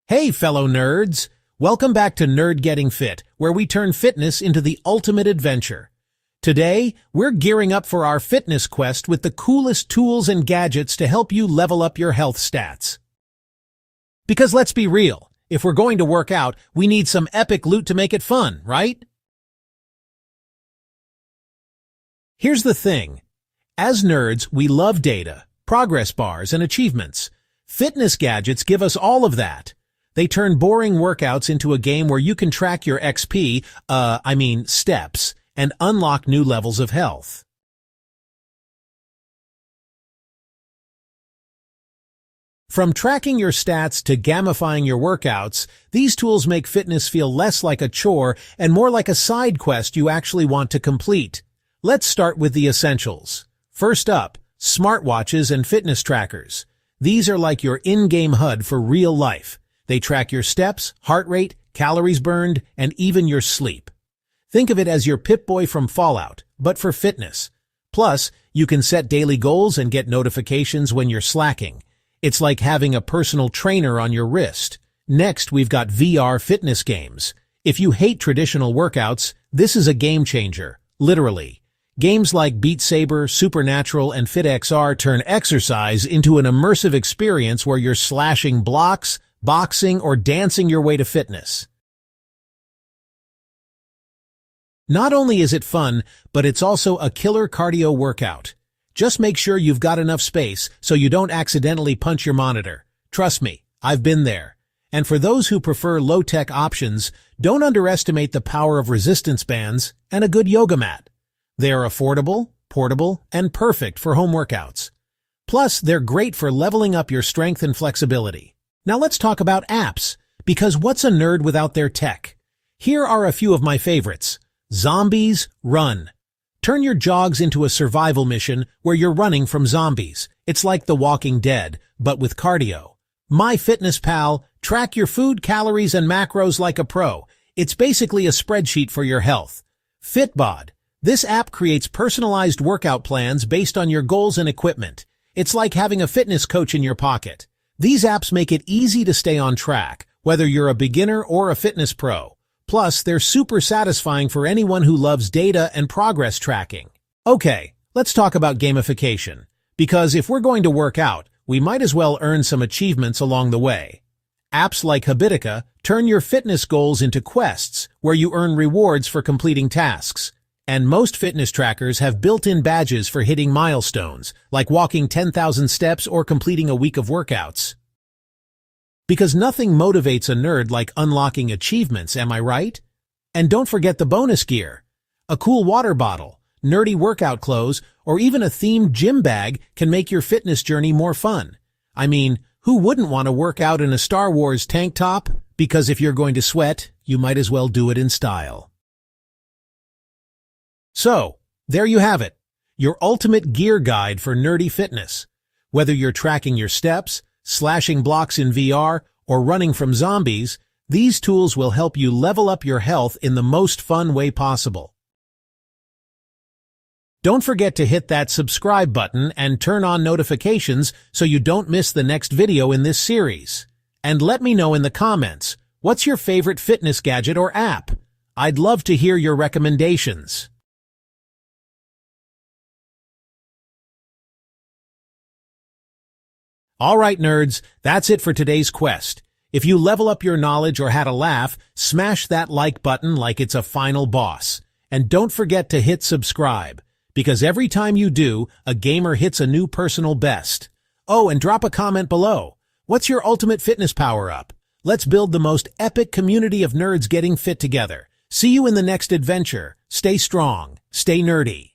Hey, fellow nerds! Welcome back to Nerd Getting Fit, where we turn fitness into the ultimate adventure. Today, we're gearing up for our fitness quest with the coolest tools and gadgets to help you level up your health stats. Because let's be real, if we're going to work out, we need some epic loot to make it fun, right? Here's the thing. As nerds, we love data, progress bars, and achievements. Fitness gadgets give us all of that. They turn boring workouts into a game where you can track your XP, steps, and unlock new levels of health. From tracking your stats to gamifying your workouts, these tools make fitness feel less like a chore and more like a side quest you actually want to complete. Let's start with the essentials. First up, smartwatches and fitness trackers. These are like your in-game HUD for real life. They track your steps, heart rate, calories burned, and even your sleep. Think of it as your Pip-Boy from Fallout, but for fitness. Plus, you can set daily goals and get notifications when you're slacking. It's like having a personal trainer on your wrist. Next, we've got VR fitness games. If you hate traditional workouts, this is a game changer, literally. Games like Beat Saber, Supernatural, and FitXR turn exercise into an immersive experience where you're slashing blocks, boxing, or dancing your way to fitness. Not only is it fun, but it's also a killer cardio workout. Just make sure you've got enough space so you don't accidentally punch your monitor. Trust me, I've been there. And for those who prefer low-tech options, don't underestimate the power of resistance bands and a good yoga mat. They are affordable, portable, and perfect for home workouts. Plus, they're great for leveling up your strength and flexibility. Now let's talk about apps, because what's a nerd without their tech? Here are a few of my favorites. Zombies Run. Turn your jogs into a survival mission where you're running from zombies. It's like The Walking Dead, but with cardio. MyFitnessPal. Track your food, calories, and macros like a pro. It's basically a spreadsheet for your health. Fitbod. This app creates personalized workout plans based on your goals and equipment. It's like having a fitness coach in your pocket. These apps make it easy to stay on track, whether you're a beginner or a fitness pro. Plus, they're super satisfying for anyone who loves data and progress tracking. Okay, let's talk about gamification. Because if we're going to work out, we might as well earn some achievements along the way. Apps like Habitica turn your fitness goals into quests, where you earn rewards for completing tasks. And most fitness trackers have built-in badges for hitting milestones, like walking 10,000 steps or completing a week of workouts. Because nothing motivates a nerd like unlocking achievements, am I right? And don't forget the bonus gear. A cool water bottle, nerdy workout clothes, or even a themed gym bag can make your fitness journey more fun. I mean, who wouldn't want to work out in a Star Wars tank top? Because if you're going to sweat, you might as well do it in style. So, there you have it, your ultimate gear guide for nerdy fitness. Whether you're tracking your steps, slashing blocks in VR, or running from zombies, these tools will help you level up your health in the most fun way possible. Don't forget to hit that subscribe button and turn on notifications so you don't miss the next video in this series. And let me know in the comments, what's your favorite fitness gadget or app? I'd love to hear your recommendations. Alright nerds, that's it for today's quest. If you level up your knowledge or had a laugh, smash that like button like it's a final boss. And don't forget to hit subscribe, because every time you do, a gamer hits a new personal best. Oh, and drop a comment below. What's your ultimate fitness power-up? Let's build the most epic community of nerds getting fit together. See you in the next adventure. Stay strong, stay nerdy.